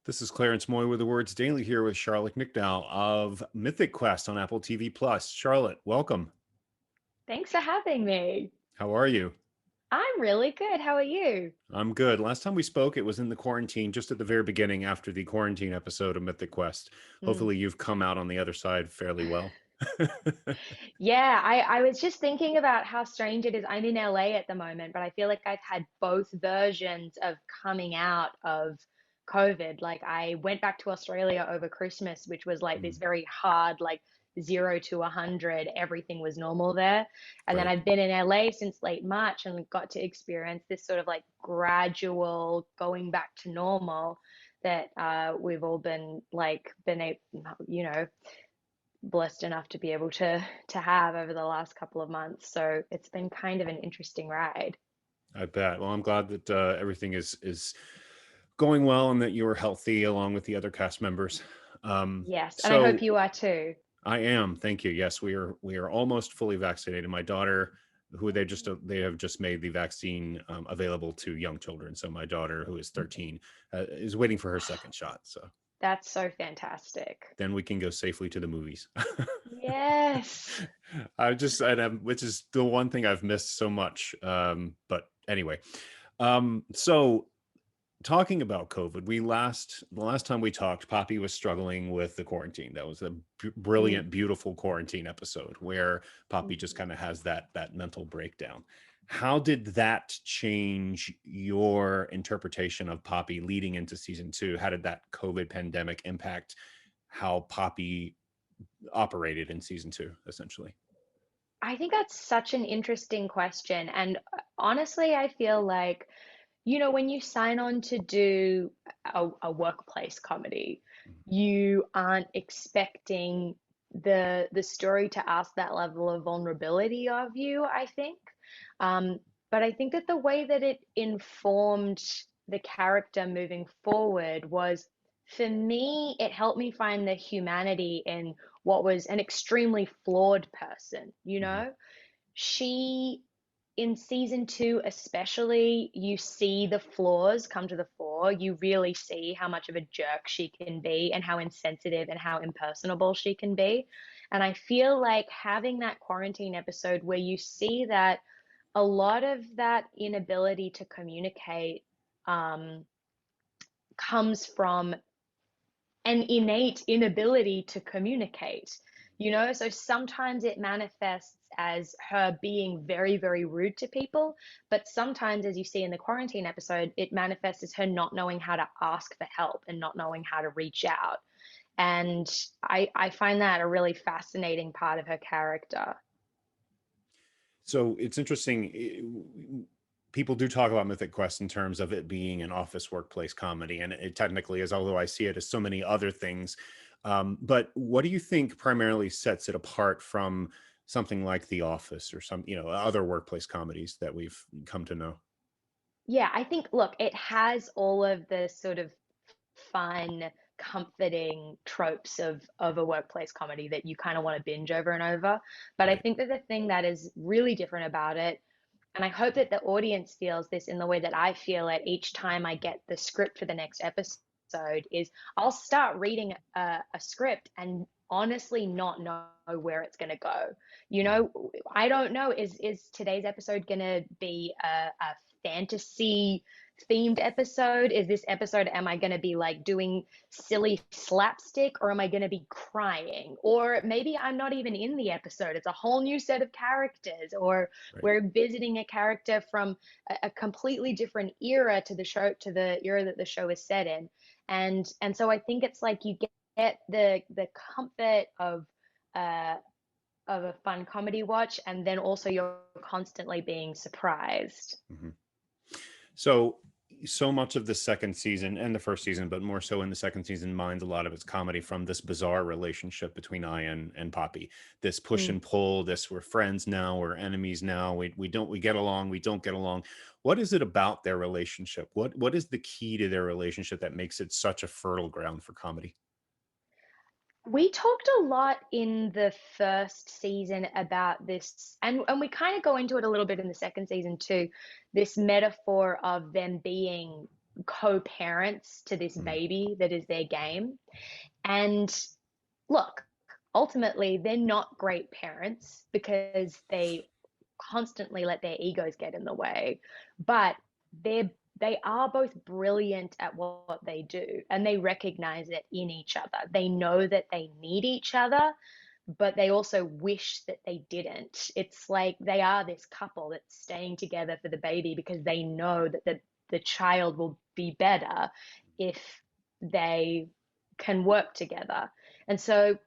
This is Clarence Moye with AwardsDaily here with Charlotte Nicdao of Mythic Quest on Apple TV Plus. Charlotte, welcome. Thanks for having me. How are you? I'm really good. How are you? I'm good. Last time we spoke, it was in the quarantine, just at the very beginning after the quarantine episode of Mythic Quest. Mm. Hopefully, you've come out on the other side fairly well. Yeah, I was just thinking about how strange it is. I'm in LA at the moment, but I feel like I've had both versions of coming out of COVID. Like I went back to Australia over Christmas, which was like this Mm, very hard, like 0 to 100, everything was normal there. And then right. I've been in LA since late March and got to experience this sort of like gradual going back to normal that we've all been like been a, you know blessed enough to be able to have over the last couple of months. So it's been kind of an interesting ride. I bet. Well, I'm glad that everything is going well and that you are healthy along with the other cast members. Yes, and I hope So you are too. I am. Thank you. Yes, we are almost fully vaccinated. My daughter, who they have just made the vaccine available to young children. So my daughter, who is 13, is waiting for her second shot. So That's so fantastic. then we can go safely to the movies. Yes. Which is the one thing I've missed so much. But anyway, so talking about COVID, the last time we talked, Poppy was struggling with the quarantine. That was a Mm. brilliant, beautiful quarantine episode where Poppy just Mhm. kind of has that mental breakdown. How did that change your interpretation of Poppy leading into season two? How did that COVID pandemic impact how Poppy operated in season two, essentially? I think that's such an interesting question. And honestly, I feel like, when you sign on to do a workplace comedy, you aren't expecting the story to ask that level of vulnerability of you, I think. Um, but I think that the way that it informed the character moving forward was, for me, it helped me find the humanity in what was an extremely flawed person, Mhm. She, in season two, especially, you see the flaws come to the fore. You really see how much of a jerk she can be and how insensitive and how impersonable she can be. And I feel like having that quarantine episode where you see that a lot of that inability to communicate um, comes from an innate inability to communicate, So sometimes it manifests as her being very, very rude to people, but sometimes, as you see in the quarantine episode, it manifests as her not knowing how to ask for help and not knowing how to reach out. And I find that a really fascinating part of her character. So it's interesting. People do talk about Mythic Quest in terms of it being an office workplace comedy, and it technically is, although I see it as so many other things. But what do you think primarily sets it apart from something like The Office or some, other workplace comedies that we've come to know? Yeah, I think, look, it has all of the sort of fun, comforting tropes of a workplace comedy that you kind of want to binge over and over. But I Right. think that the thing that is really different about it, and I hope that the audience feels this in the way that I feel it each time I get the script for the next episode, is I'll start reading a script and honestly not know where it's going to go. Mhm. I don't know. Is today's episode going to be a fantasy themed episode? Is this episode, am I going to be like doing silly slapstick, or am I going to be crying? Or maybe I'm not even in the episode. It's a whole new set of characters, or Right. we're visiting a character from a completely different era to the era that the show is set in. And so I think it's like you get the comfort uh of a fun comedy watch, and then also you're constantly being surprised. Mhm. So, so much of the second season and the first season, but more so in the second season, mines a lot of its comedy from this bizarre relationship between Ian and Poppy. This push Mm. and pull. This we're friends now, we're enemies now. We get along. We don't get along. What is it about their relationship? What is the key to their relationship that makes it such a fertile ground for comedy? We talked a lot in the first season about this, and we kind of go into it a little bit in the second season too, this metaphor of them being co-parents to this Mm. baby that is their game. And look, ultimately, they're not great parents because they constantly let their egos get in the way. But they are both brilliant at what they do, and they recognize it in each other. They know that they need each other, but they also wish that they didn't. It's like they are this couple that's staying together for the baby because they know that the child will be better if they can work together. And so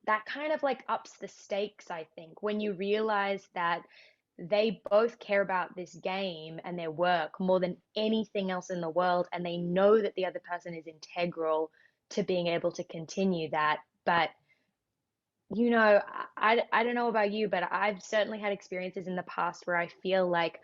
that kind of like ups the stakes, I think, when you realize that they both care about this game and their work more than anything else in the world, and they know that the other person is integral to being able to continue that. But I don't know about you, but I've certainly had experiences in the past where I feel like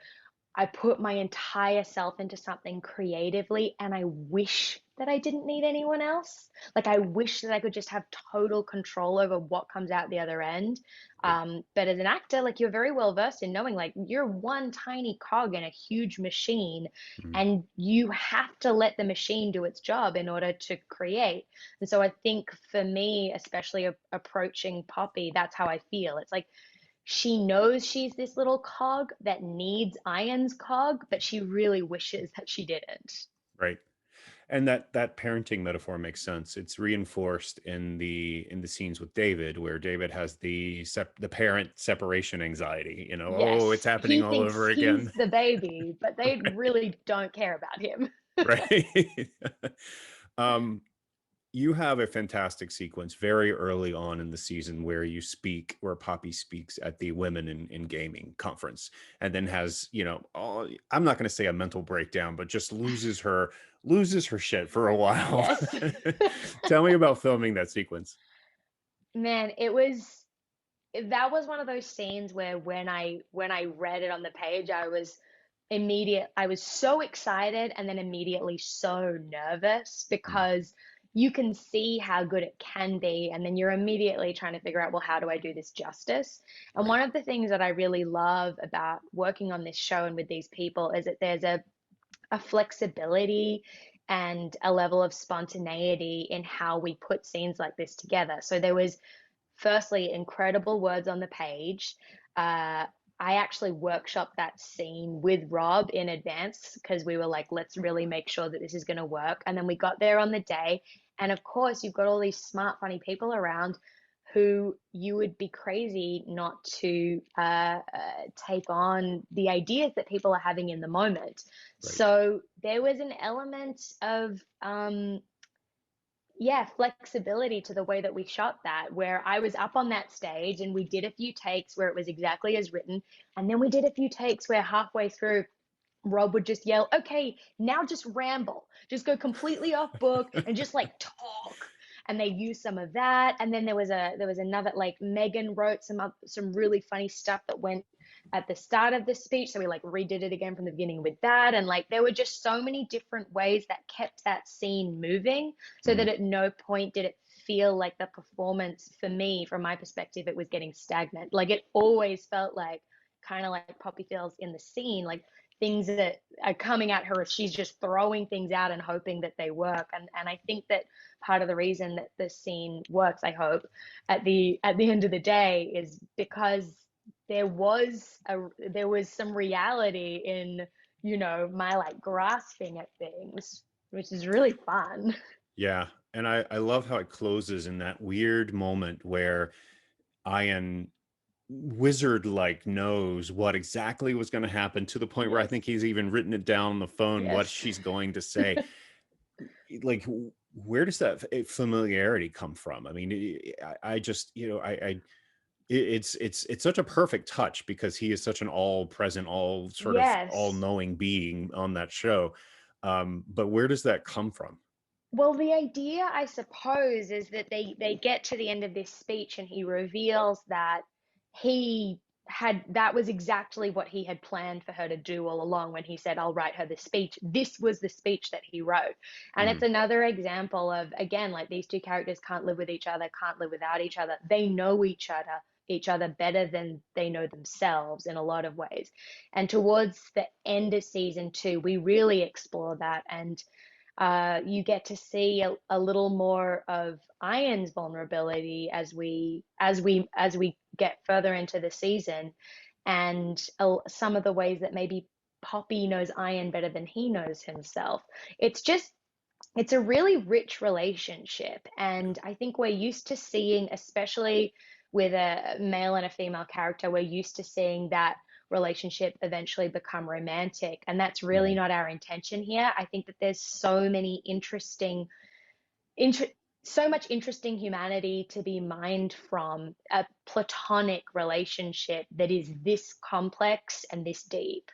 I put my entire self into something creatively, and I wish that I didn't need anyone else. Like, I wish that I could just have total control over what comes out the other end. Right. But as an actor, like, you're very well versed in knowing, like, you're one tiny cog in a huge machine, Mm. and you have to let the machine do its job in order to create. And so I think for me, especially approaching Poppy, that's how I feel. It's like, she knows she's this little cog that needs Iron's cog, but she really wishes that she didn't. Right. And that parenting metaphor makes sense. It's reinforced in the scenes with David, where David has the parent separation anxiety. Oh, it's Yes, happening he all thinks over he's again. the baby, but they really don't care about him. Right. um, you have a fantastic sequence very early on in the season where Poppy speaks at the Women in Gaming conference, and then has, I'm not going to say a mental breakdown, but just loses her shit for a while. Yes. Tell me about filming that sequence. Man, that was one of those scenes where when I read it on the page, I was so excited and then immediately so nervous Mm. because you can see how good it can be, and then you're immediately trying to figure out, well, how do I do this justice? And Right. one of the things that I really love about working on this show and with these people is that there's a flexibility and a level of spontaneity in how we put scenes like this together. So there was firstly incredible words on the page. I actually workshopped that scene with Rob in advance because we were like, let's really make sure that this is going to work. And then we got there on the day. And of course, you've got all these smart, funny people around who you would be crazy not to take on the ideas that people are having in the moment. Right. So there was an element of yeah, flexibility to the way that we shot that, where I was up on that stage and we did a few takes where it was exactly as written. And then we did a few takes where halfway through, Rob would just yell, okay, now just ramble, just go completely off book and just like talk. And they used some of that. And then there was another, like, Megan wrote some really funny stuff that went at the start of the speech. So we like redid it again from the beginning with that. And like there were just so many different ways that kept that scene moving so Mm. that at no point did it feel like the performance, for me, from my perspective, it was getting stagnant. Like it always felt like, kind of like Poppy feels in the scene, like things that are coming at her, she's just throwing things out and hoping that they work. And I think that part of the reason that the scene works, I hope, at the end of the day, is because there was some reality in, my like grasping at things, which is really fun. Yeah. And I love how it closes in that weird moment where Ian wizard like knows what exactly was going to happen, to the point where I think Yes. he's even written it down on the phone what Yes. she's going to say. Like, where does that familiarity come from? I mean, I just, it's such a perfect touch because he is such an all present, all sort of all Yes. knowing being on that show. But where does that come from? Well, the idea, I suppose, is that they get to the end of this speech and he reveals that he that was exactly what he had planned for her to do all along when he said, I'll write her the speech. This was the speech that he wrote. And Mm. it's another example of, again, like these two characters can't live with each other, can't live without each other. They know each other each other better than they know themselves in a lot of ways. And towards the end of season two, we really explore that, and you get to see a little more of Iron's vulnerability as we get further into the season, and some of the ways that maybe Poppy knows Iron better than he knows himself. It's just it's a really rich relationship, and I think we're used to seeing, especially with a male and a female character, we're used to seeing that relationship eventually become romantic, and that's really Mhm. not our intention here. I think that there's so many inter so much interesting humanity to be mined from a platonic relationship that is this complex and this deep.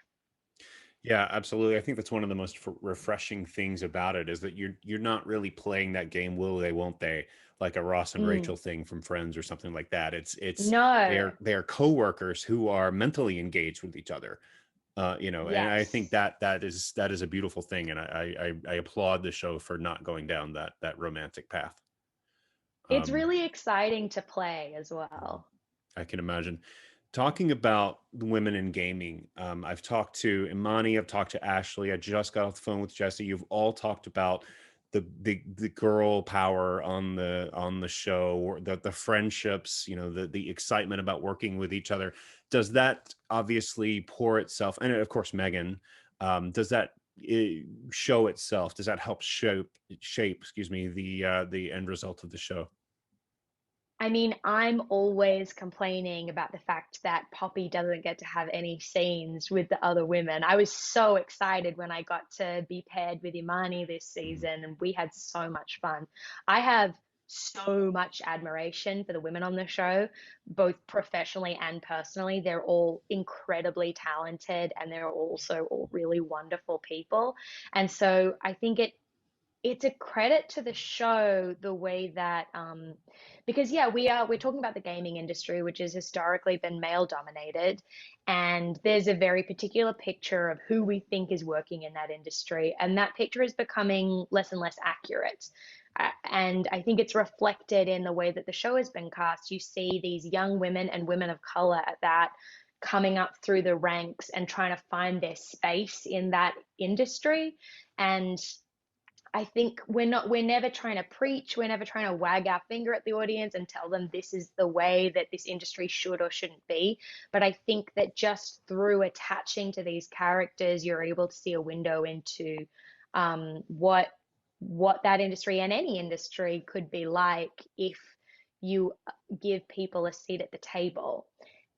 Yeah, absolutely. I think that's one of the most refreshing things about it is that you're not really playing that game, will they, won't they, like a Ross and Mm. Rachel thing from Friends or something like that. It's No. they are coworkers who are mentally engaged with each other. And I think Yes. that is a beautiful thing, and I applaud the show for not going down that romantic path. It's Um, really exciting to play as Mhm. well. I can imagine. Talking about the women in gaming, I've talked to Imani, I've talked to Ashley, I just got off the phone with Jesse. You've all talked about the girl power on the show, or the friendships, the excitement about working with each other. Does that obviously pour itself, and of course Megan, does that show itself? Does that help shape, excuse me, the end result of the show? I mean, I'm always complaining about the fact that Poppy doesn't get to have any scenes with the other women. I was so excited when I got to be paired with Imani this Mhm. season, and we had so much fun. I have so much admiration for the women on the show, both professionally and personally. They're all incredibly talented, and they're also all really wonderful people. And so I think it's a credit to the show the way that because yeah, we're talking about the gaming industry, which has historically been male dominated, and there's a very particular picture of who we think is working in that industry, and that picture is becoming less and less accurate. And I think it's reflected in the way that the show has been cast. You see these young women and women of color at that coming up through the ranks and trying to find their space in that industry. And I think we're never trying to preach, we're never trying to wag our finger at the audience and tell them this is the way that this industry should or shouldn't be. But I think that just through attaching to these characters, you're able to see a window into what that industry and any industry could be like if you give people a seat at the table.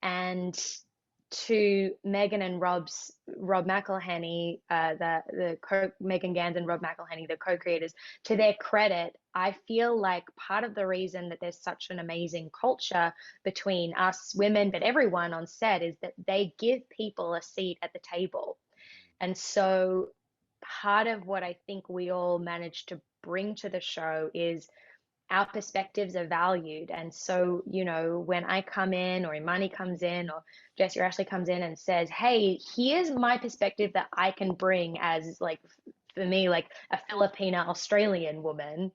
And to Megan and Rob McElhenney, Megan Gans and Rob McElhenney, the co-creators, to their credit, I feel like part of the reason that there's such an amazing culture between us women, but everyone on set, is that they give people a seat at the table. And so part of what I think we all manage to bring to the show is our perspectives are valued. And so, when I come in, or Imani comes in, or Jesse or Ashley comes in and says, hey, here's my perspective that I can bring as, like, for me, like a Filipina Australian woman,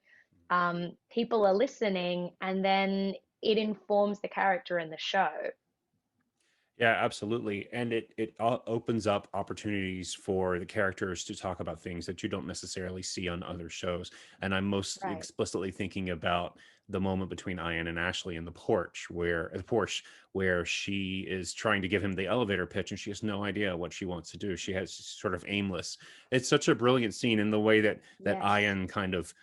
people are listening, and then it informs the character in the show. Yeah, absolutely. And it opens up opportunities for the characters to talk about things that you don't necessarily see on other shows. And I'm most Right. explicitly thinking about the moment between Ian and Ashley in the Porsche, where she is trying to give him the elevator pitch and she has no idea what she wants to do. She has sort of aimless. It's such a brilliant scene in the way that Yes. Ian kind of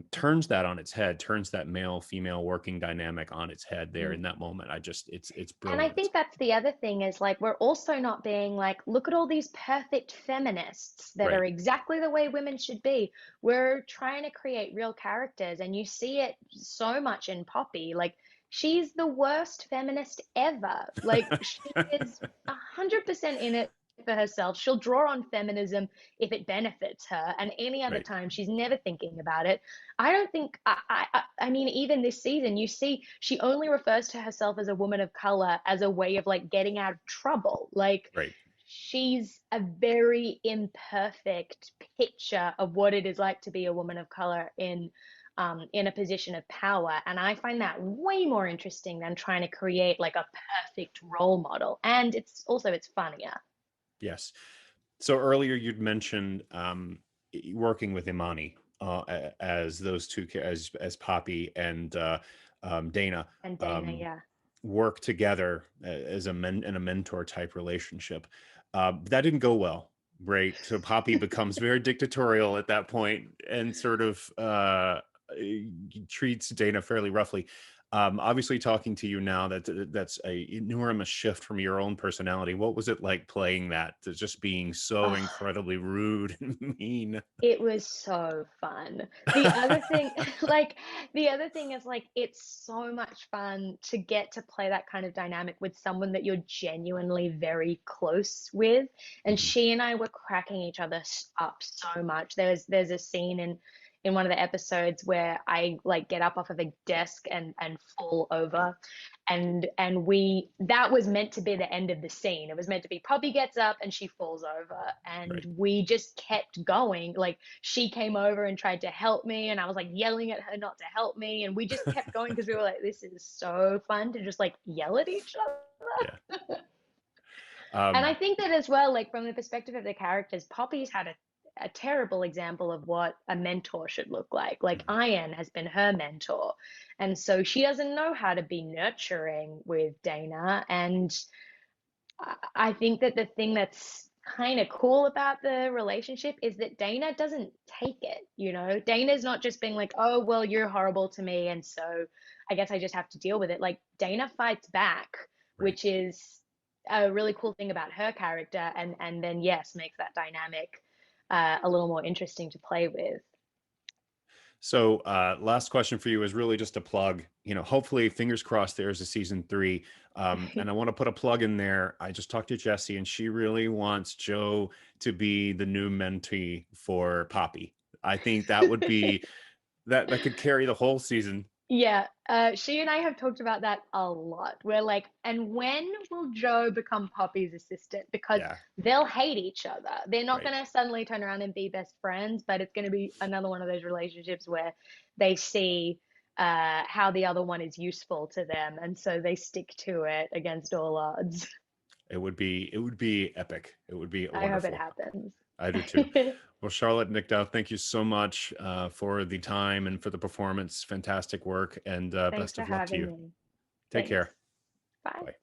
turns that on its head, turns that male female working dynamic on its head there in Mm. that moment. It's And I brilliant. think that's the other thing, is like we're also not being like, look at all these perfect feminists that are Right. exactly the way women should be. We're trying to create real characters, and you see it so much in Poppy. Like, she's the worst feminist ever. Like, she is 100% in it for herself. She'll draw on feminism if it benefits her, and any other Right. time she's never thinking about it. I don't think I mean, even this season, you see she only refers to herself as a woman of color as a way of like getting out of trouble. Like, Right. she's a very imperfect picture of what it is like to be a woman of color in in a position of power. And I find that way more interesting than trying to create like a perfect role model. And it's funnier. Yes. So earlier you'd mentioned working with Imani as those two as Poppy and Dana And Dana, um, yeah. work together as in a mentor type relationship. That didn't go well, right? So Poppy becomes very dictatorial at that point and sort of treats Dana fairly roughly. Obviously, talking to you now, that's a enormous shift from your own personality. What was it like playing that, to just being so Oh, incredibly rude and mean? it was so fun. The other thing, like, the other thing is like, it's so much fun to get to play that kind of dynamic with someone that you're genuinely very close with. And Mhm. she and I were cracking each other up so much. There's a scene in one of the episodes where I like get up off of a desk and fall over, and we that was meant to be the end of the scene. It was meant to be Poppy gets up and she falls over, and Right. we just kept going. Like, she came over and tried to help me, and I was like yelling at her not to help me, and we just kept going because we were like, this is so fun to just like yell at each Yeah. other. And I Um, think that as well, like from the perspective of the characters, Poppy's had a terrible example of what a mentor should look like. Like, mhm. Ian has been her mentor. And so she doesn't know how to be nurturing with Dana. And I think that the thing that's kind of cool about the relationship is that Dana doesn't take it, you know? Dana's not just being like, oh, well, you're horrible to me, and so I guess I just have to deal with it. Like, Dana fights back, Right. which is a really cool thing about her character, and then, yes, makes that dynamic a little more interesting to play with. So, last question for you is really just a plug. Hopefully, fingers crossed, there's a season three. And I want to put a plug in there. I just talked to Jessie, and she really wants Joe to be the new mentee for Poppy. I think that would be that could carry the whole season. Yeah, she and I have talked about that a lot. We're like, and when will Joe become Poppy's assistant? Because Yeah, they'll hate each other. They're not right. going to suddenly turn around and be best friends, but it's going to be another one of those relationships where they see how the other one is useful to them, and so they stick to it against all odds. It would be epic. It would be I hope it wonderful. happens. I do too. Well, Charlotte Nicdao, thank you so much for the time and for the performance. Fantastic work, and Thanks best for of luck to having you. me. Take Thanks. care. Bye. Bye.